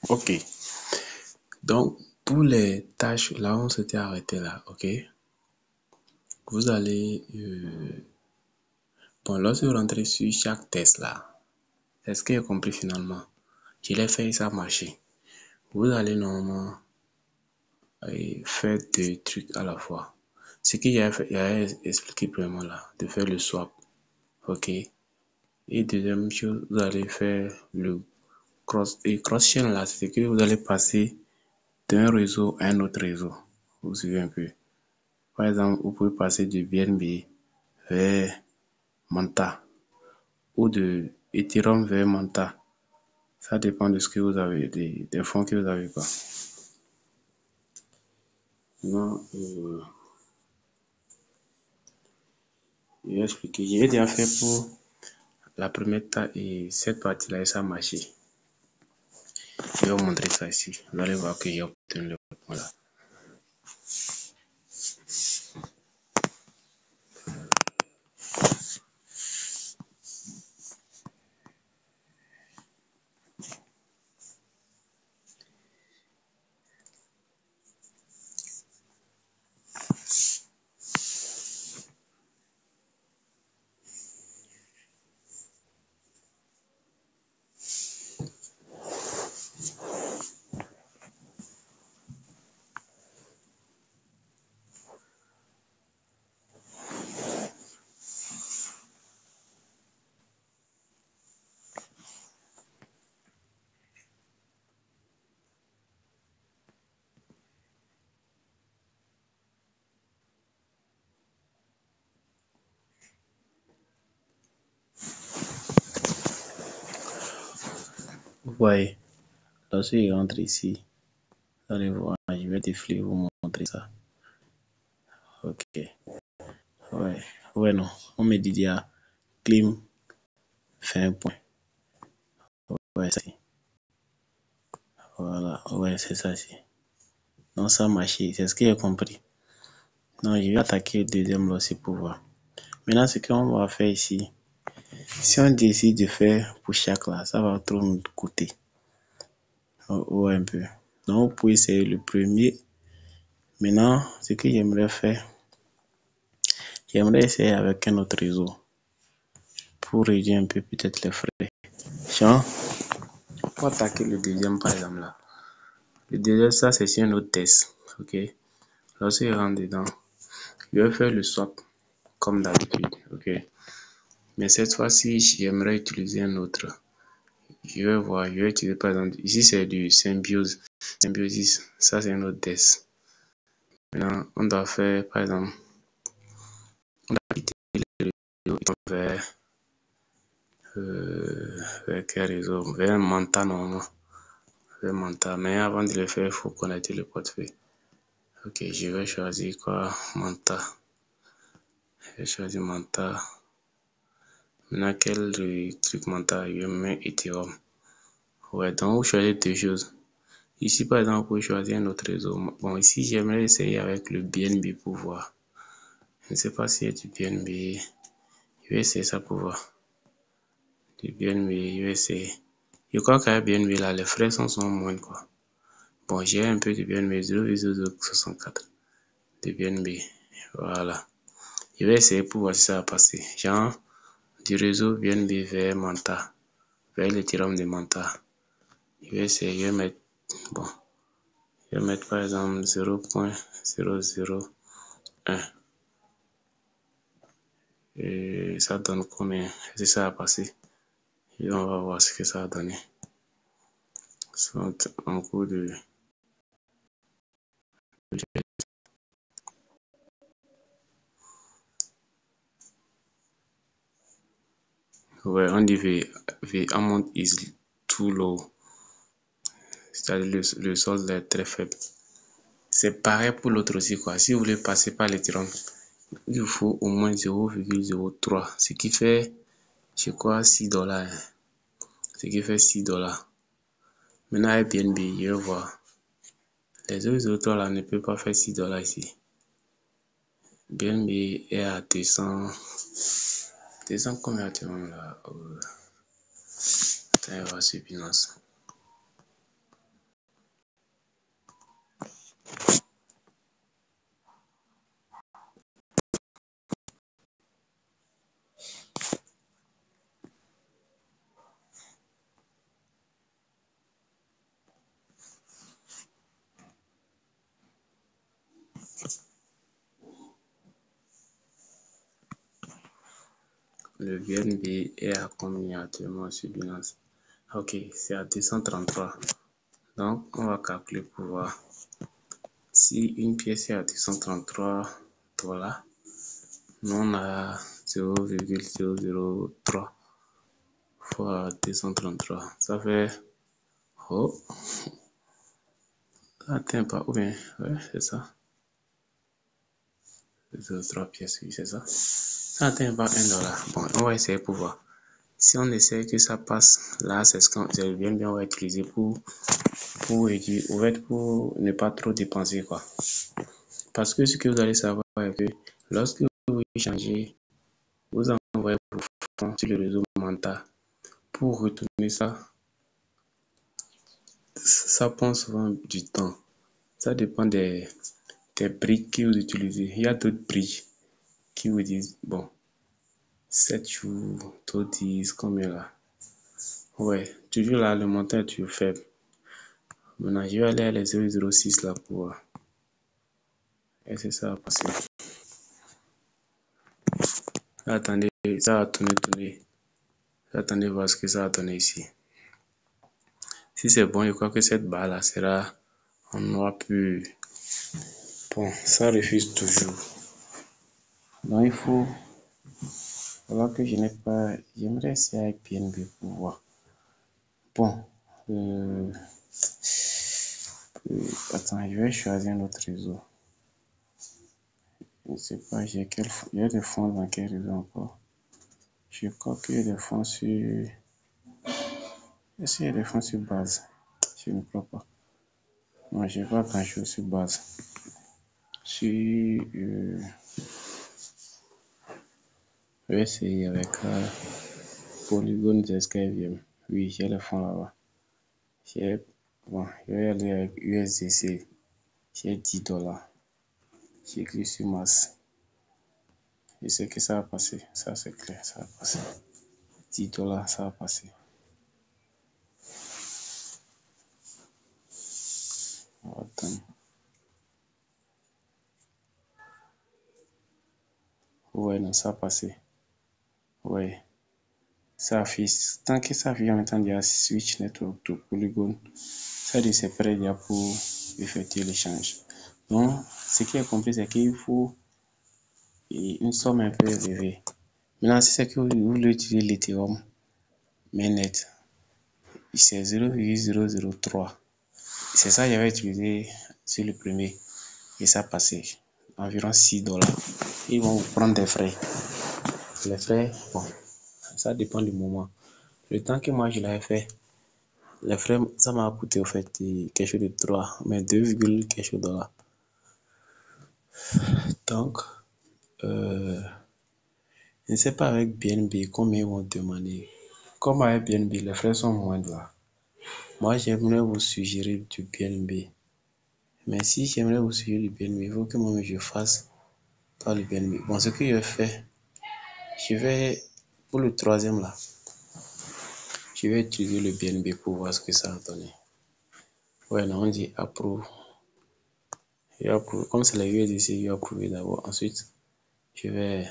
Ok. Donc, pour les tâches, là, on s'était arrêté là, ok? Vous allez... Bon, lorsque vous rentrez sur chaque test là, c'est ce que j'ai compris finalement. Je l'ai fait et ça a marché. Vous allez normalement faire deux trucs à la fois. Ce que j'ai expliqué premièrement là, de faire le swap, ok? Et deuxième chose, vous allez faire le cross-chain là, c'est que vous allez passer d'un réseau à un autre réseau. Vous suivez un peu. Par exemple, vous pouvez passer de BNB vers Manta ou de Ethereum vers Manta. Ça dépend de ce que vous avez, des fonds que vous avez pas. Non, je vais expliquer. J'ai déjà fait pour la première et cette partie-là et ça a marché. Je vais vous montrer ça ici. Vous allez voir que j'ai obtenu le point là. Vous voyez, lorsque je rentre ici, vous allez voir, je vais défiler vous montrer ça. Ok. Ouais. Ouais, non. On me dit déjà, clim, fait un point. Ouais, ça. Voilà. Ouais, c'est ça, si. Non, ça a marché. C'est ce que j'ai compris. Non, je vais attaquer le deuxième là aussi pour voir. Maintenant, ce qu'on va faire ici, si on décide de faire pour chaque là, ça va trop nous coûter. Ouais, un peu. Donc, vous pouvez essayer le premier. Maintenant, ce que j'aimerais faire, j'aimerais essayer avec un autre réseau pour réduire un peu peut-être les frais. Genre, pour attaquer le deuxième par exemple là. Le deuxième, ça c'est sur un autre test. Ok. Lorsque je rentre dedans, je vais faire le swap comme d'habitude. Ok. Mais cette fois-ci, j'aimerais utiliser un autre. Je vais voir, je vais utiliser par exemple, ici c'est du Symbiosis, ça c'est un autre test. Maintenant, on doit faire par exemple, on doit quitter le réseau vers quel réseau? Vers Manta normalement. Vers Manta. Mais avant de le faire, il faut connecter le portefeuille. Ok, je vais choisir quoi? Manta. Je vais choisir Manta. Maintenant, quel truc Manta? Je mets Ethereum. Ouais, donc vous choisissez deux choses. Ici, par exemple, vous pouvez choisir un autre réseau. Bon, ici, j'aimerais essayer avec le BNB pour voir. Je ne sais pas s'il y a du BNB. Je vais essayer ça pour voir. Du BNB, je vais essayer. Je crois qu'avec BNB, là, les frais sont moindres, quoi. Bon, j'ai un peu de BNB, 0,064 de BNB. Voilà. Je vais essayer pour voir si ça va passer. Genre, du réseau BNB vers Manta, vers l'Ethereum de Manta. Je vais essayer, je vais mettre, bon, je vais mettre par exemple 0,001. Et ça donne combien? Est-ce que ça va passer? Et on va voir ce que ça va donner. C'est en cours de... Ouais, on dit the amount is too low. C'est-à-dire le solde est très faible. C'est pareil pour l'autre aussi, quoi. Si vous voulez passer par l'Ethereum, il vous faut au moins 0,03, ce qui fait, je crois, 6 $. Ce qui fait 6 $. Maintenant, avec BNB, je vais voir. Les 0,03 là ne peut pas faire 6 $ ici. BNB est à 200 combien actuellement là? Attends, on va sur Binance. Le BNB est à combien actuellement sur Binance? Ok, c'est à 233. Donc, on va calculer pour voir. Si une pièce est à 233 $, nous on a 0,003 fois 233. Ça fait... Oh, ça n'atteint pas. Ou bien, ouais, c'est ça. 0,3 pièces, oui, c'est ça. Ça n'atteint pas $1. Bon, on va essayer pour voir. Si on essaie que ça passe, là, c'est ce qu'on bien on va utiliser réduire, pour ne pas trop dépenser, quoi. Parce que ce que vous allez savoir est que lorsque vous changez, vous envoyez vos fonds sur le réseau mental. Pour retourner ça, ça prend souvent du temps. Ça dépend des briques que vous utilisez. Il y a d'autres briques qui vous disent, bon, 7 jours, d'autres disent combien là? Ouais, toujours là, le montant est toujours faible. Maintenant, je vais aller à les 0,06 là pour voir. Et c'est ça va passer. Attendez, ça va tourner. Attendez voir ce que ça va donner ici. Si c'est bon, je crois que cette barre là sera en noir pur. Bon, ça refuse toujours. Donc il faut, voilà que je n'ai pas, j'aimerais essayer avec PNB pour voir. Bon, attends, je vais choisir un autre réseau. Je ne sais pas, il y a des fonds dans quel réseau encore? Je crois qu'il y a des fonds sur, est-ce qu'il y a des fonds sur base? Je ne crois pas. Moi, je n'ai pas grand chose sur base. Sur, je vais essayer avec Polygon ZKVM. Oui, j'ai le fonds là-bas. Bon, je vais aller avec USDC. J'ai $10. J'ai cliqué sur masse. Je sais que ça va passer. Ça, c'est clair, ça va passer. $10, ça va passer. On va attendre. Ouais, non, ça va passer. Ouais. Ça affiche. Tant que ça affiche en même temps, il y a Switch Network to Polygon. Ça dit c'est prêt déjà pour effectuer l'échange. Donc, ce qui est compris, c'est qu'il faut une somme un peu élevée. Maintenant, si c'est que vous voulez utiliser l'Ethereum mainnet, c'est 0,003. C'est ça que j'avais utilisé sur le premier et ça passait environ $6. Ils vont vous prendre des frais. Les frais, bon, ça dépend du moment. Le temps que moi je l'avais fait, les frais, ça m'a coûté au fait quelque chose de 3, mais 2, quelque chose $. Donc, je ne sais pas avec BNB combien ils vont demander. Comme avec BNB, les frais sont moindres là. Moi, j'aimerais vous suggérer du BNB. Mais si j'aimerais vous suggérer du BNB, il faut que moi je fasse par le BNB. Bon, ce que je fais, je vais, pour le troisième là, je vais utiliser le BNB pour voir ce que ça va donner. Ouais, non, on dit approve. Je approuve. Comme c'est la USDC, je vais approuver d'abord. Ensuite, je vais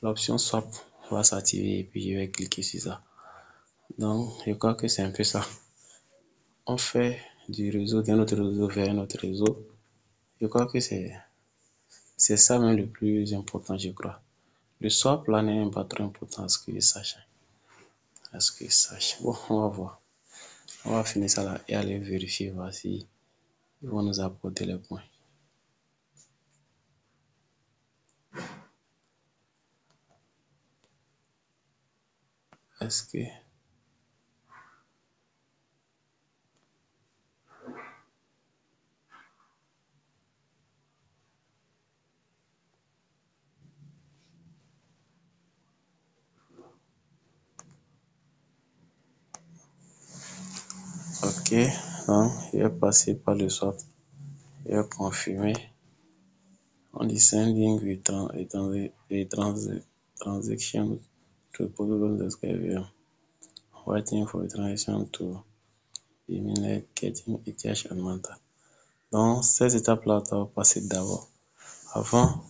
l'option swap va s'activer et puis je vais cliquer sur ça. Donc, je crois que c'est un peu ça. On fait du réseau d'un autre réseau vers un autre réseau. Je crois que c'est ça même le plus important, je crois. Le swap là n'est pas trop important à ce que je sache. Bon, on va voir. On va finir ça là et aller vérifier, voir si ils vont nous apporter les points. Est-ce que... Ok, donc je vais passer par le swap. Je vais confirmer. On dit sending transaction to Polygon SKVM. Waiting for the transaction to be mined, getting ETH and Manta. Donc, ces étapes-là, on va passer d'abord. Avant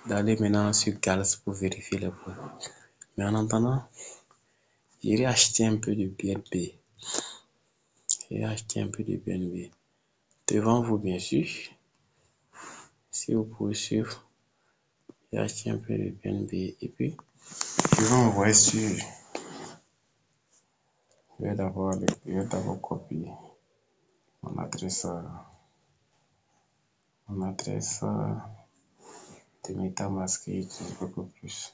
d'aller maintenant sur Gals pour vérifier les points. Mais en attendant, j'irai acheter un peu de BNB. Devant vous, bien sûr. Si vous pouvez suivre, j'ai acheté un peu de BNB et puis je vais envoyer sur. Je vais d'abord copier mon adresse de MetaMask que j'utilise beaucoup plus.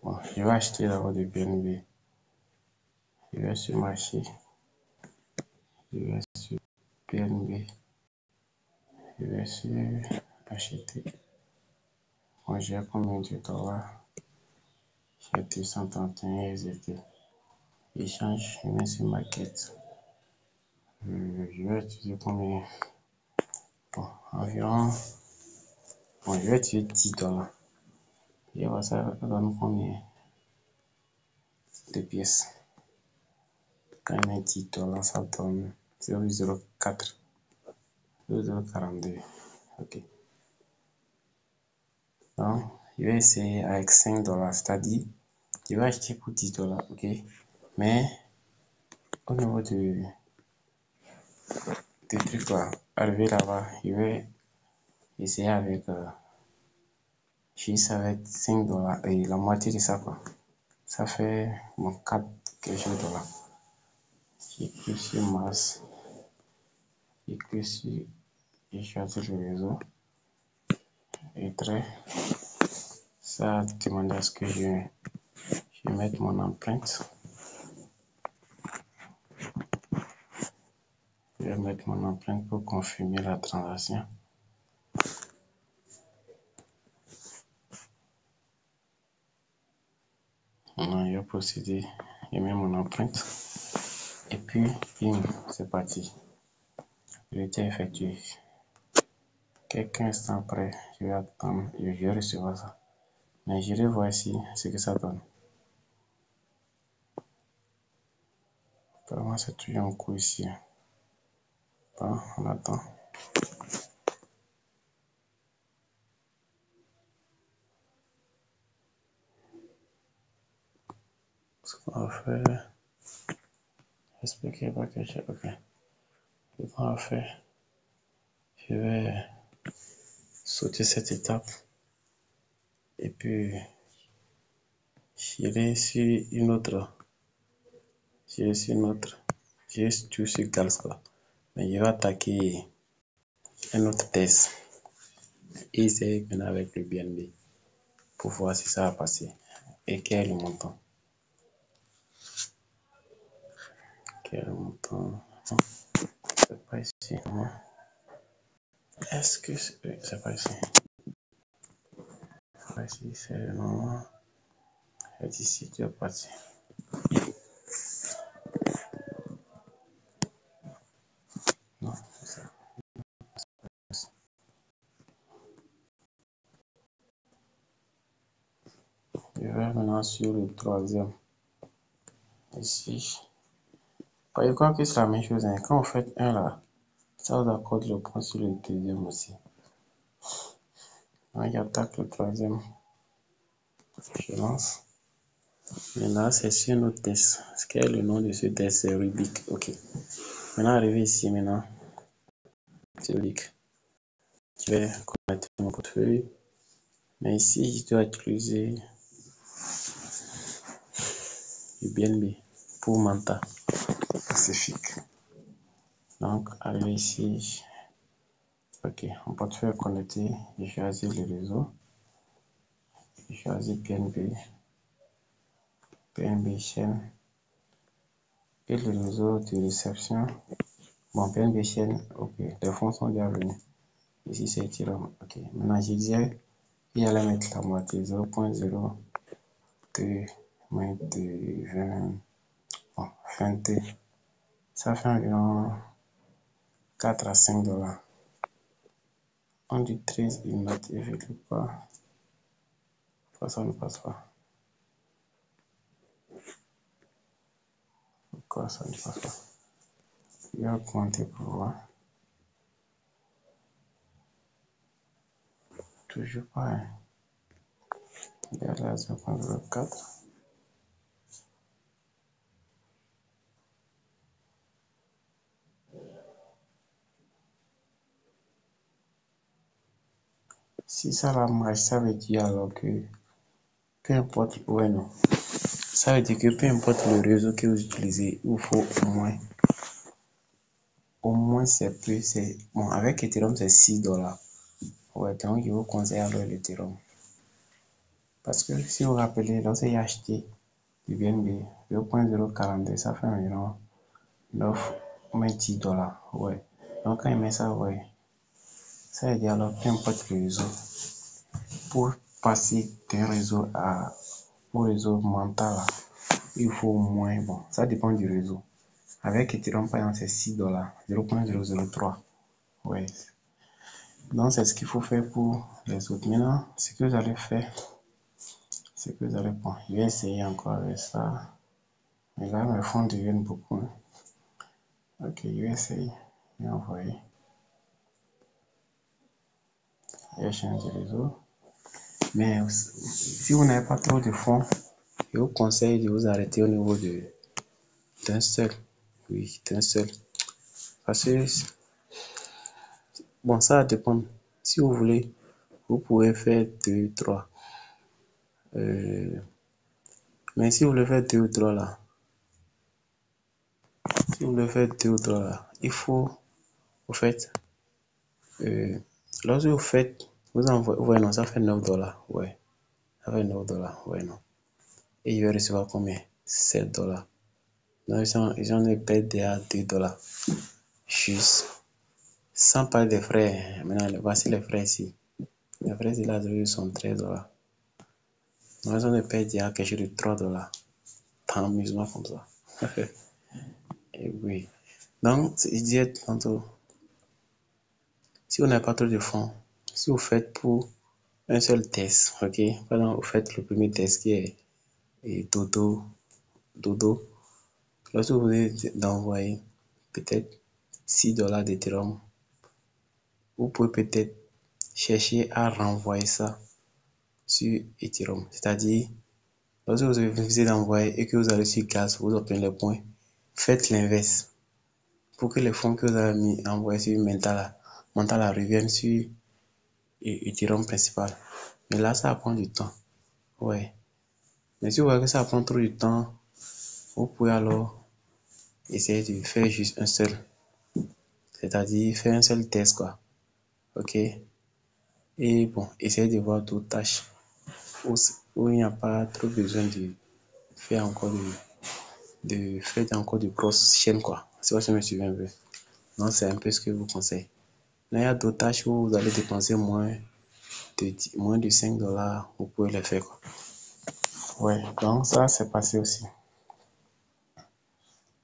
Bon, je vais acheter d'abord du BNB. Je vais sur marché. Je vais sur BNB. Je vais sur acheter. Bon, j'ai combien de dollars? J'ai 231 USD. Échange, je mets sur market. Je vais utiliser combien? Bon, environ. Bon, je vais utiliser 10 $. Et voir ça donne combien de pièces. Quand il met 10 $, ça donne 0,04. 0,42. Ok. Donc, je vais essayer avec 5 $, c'est-à-dire, je vais acheter pour 10 $, ok? Mais, au niveau du truc là, arrivé là-bas, je vais essayer avec, juste avec 5 $ et la moitié de ça, quoi. Ça fait, bon, 4 quelque chose de $. J'ai cliqué sur Mars. J'ai cliqué sur, j'ai choisi le réseau. Et très, ça demande à ce que je mette mon empreinte. Je vais mettre mon empreinte pour confirmer la transaction. Maintenant, je vais procéder. Je mets mon empreinte. Et puis, bim, c'est parti. Il était effectué. Quelques instants après, je vais attendre, je vais recevoir ça. Mais je vais voir ici ce que ça donne. Apparemment, c'est toujours en cours ici. Bon, on attend. Ce qu'on va faire, j'espère qu'il n'y a pas quelque chose. Ok. Ce qu'on va faire, je vais sauter cette étape. Et puis, j'irai sur une autre. J'irai toujours sur Gals, quoi. Mais je vais attaquer un autre test. Et essayer maintenant avec le BNB pour voir si ça va passer. Et quel est le montant? Quel est le montant? Non, c'est pas ici, non. Est-ce que c'est pas ici? C'est pas ici, c'est le moment. C'est ici, tu vas passer. Non, c'est ça. Je vais maintenant sur le troisième. Ici. Je crois que c'est la même chose. Hein. Quand vous faites un là, ça vous accorde le point sur le deuxième aussi. Donc, j'attaque le troisième. Je lance. Maintenant, c'est sur notre test. Quel est le nom de ce test? C'est Rubik. Ok. Maintenant, arrivé ici, maintenant, c'est Rubik. Je vais connecter mon portefeuille. Mais ici, je dois utiliser du BNB pour Manta Pacifique. Donc, arrivé ici, ok, mon portefeuille est connecté. Je choisis le réseau. Je choisis BNB chaîne. Et le réseau de réception. Bon, BNB chaîne, ok, les fonds sont déjà venus. Ici, c'est Ethereum. Ok, maintenant, je disais qu'il allait mettre la moitié 0.02 moins de 20. Bon, 20. Ça fait environ 4 à 5 $. On dit 13, il ne veut pas. Ça ne passe pas. Pourquoi ça ne passe pas? Il va augmenter pour voir. Toujours pas. Hein. Il y a là 0.04. Si ça la marche, ça veut dire alors que peu importe, ouais non. Ça veut dire que peu importe le réseau que vous utilisez, il faut au moins c'est plus, c'est, bon, avec Ethereum c'est 6 $. Ouais, donc je vous conseille alors l'Ethereum. Parce que si vous vous rappelez, lorsque j'ai acheté du BNB 0.042, ça fait environ 9 ou 10 $. Ouais. Donc quand il met ça, ouais. Ça veut dire alors peu importe le réseau. Pour passer d'un réseau au réseau mental, il faut au moins, bon, ça dépend du réseau. Avec Ethereum, par exemple, c'est 6 $, 0.003. Ouais. Donc, c'est ce qu'il faut faire pour les autres. Maintenant, ce que vous allez faire, c'est que vous allez, bon, je vais essayer encore avec ça. Mais là, mes fonds deviennent beaucoup. Ok, je vais essayer. Je vais envoyer. Je vais changer de réseau. Mais si vous n'avez pas trop de fonds, je vous conseille de vous arrêter au niveau d'un seul. Oui, d'un seul. Parce que, bon, ça dépend. Si vous voulez, vous pouvez faire 2, 3. Mais si vous voulez faire 2 ou 3 là, si vous voulez faire 2 ou 3 là, il faut, au fait, lorsque vous faites, vous envoyez, ouais, non, ça fait 9 $. Ouais, ça fait 9 $. Ouais, non. Et il va recevoir combien? 7 $. Donc, ils ont des payé à 2 $. Juste, sans parler des frais. Maintenant, voici les frais ici. Les frais ici, là, sont 13 $. Donc, ils ont des payé à quelque chose de 3 $. Par amusement comme ça. Et oui. Donc, je disais tantôt, si vous n'avez pas trop de fonds, si vous faites pour un seul test, ok? Par exemple, vous faites le premier test qui est Dodo. Lorsque vous voulez d'envoyer peut-être 6 $ d'Ethereum, vous pouvez peut-être chercher à renvoyer ça sur Ethereum. C'est-à-dire, lorsque vous avez décidé d'envoyer et que vous allez sur Gas, vous obtenez les points, faites l'inverse pour que les fonds que vous avez mis envoyés sur Mentala reviennent sur Ethereum principal. Mais là, ça prend du temps. Ouais. Mais si vous voyez que ça prend trop de temps, vous pouvez alors essayer de faire juste un seul. C'est-à-dire faire un seul test, quoi. Ok? Et bon, essayez de voir d'autres tâches où il n'y a pas trop besoin de faire encore faire encore de grosses chaînes, quoi. C'est pas si je me souviens un peu. Non, c'est un peu ce que je vous conseille. Là, il y a d'autres tâches où vous allez dépenser moins de 5 $, vous pouvez les faire, quoi. Ouais, donc ça, c'est passé aussi.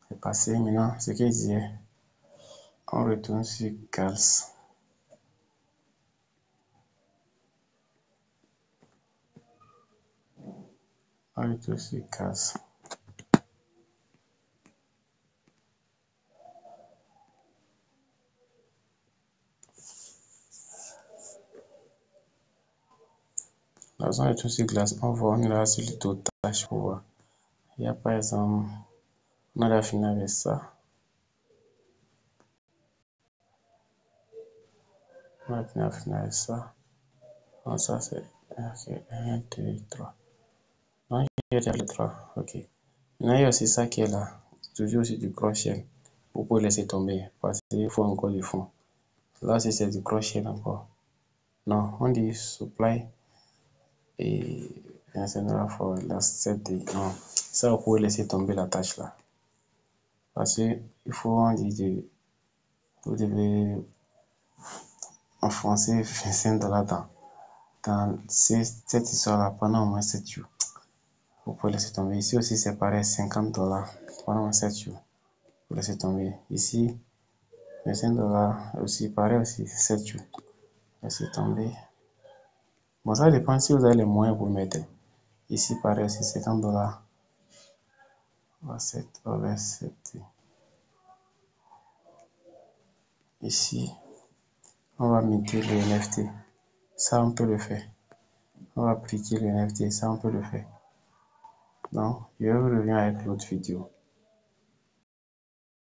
C'est passé. Maintenant, ce que je disais, on retourne sur Gals. On retourne sur Gals. Là, on retourne sur Gals. On ira sur les d'autres tâches pour voir. Il y a par exemple, on a fini avec ça. On a fini avec ça. Donc ça, c'est okay, 1, 2, 3. Non, il y a déjà le 3. Ok. Maintenant, il y a aussi ça qui est là. Toujours aussi du crochet. Vous pouvez laisser tomber parce qu'il faut encore du fond. Là, c'est du crochet encore. Non, on dit supply et $25 for last 7 days. Non, ça, vous pouvez laisser tomber la tâche là. Parce qu'il faut, on dit, vous devez enfoncer $25 dans cette histoire-là pendant au moins 7 jours. Vous pouvez laisser tomber. Ici aussi, c'est pareil, $50 pendant 7 jours. Vous laissez tomber. Ici, $25 aussi, pareil aussi, 7 jours. Laissez tomber. Bon, ça dépend si vous avez les moyens pour mettre. Ici, pareil, c'est 50 $. On va accepter. Ici, on va mettre le NFT. Ça, on peut le faire. On va appliquer le NFT. Ça, on peut le faire. Donc, je vais revenir avec l'autre vidéo.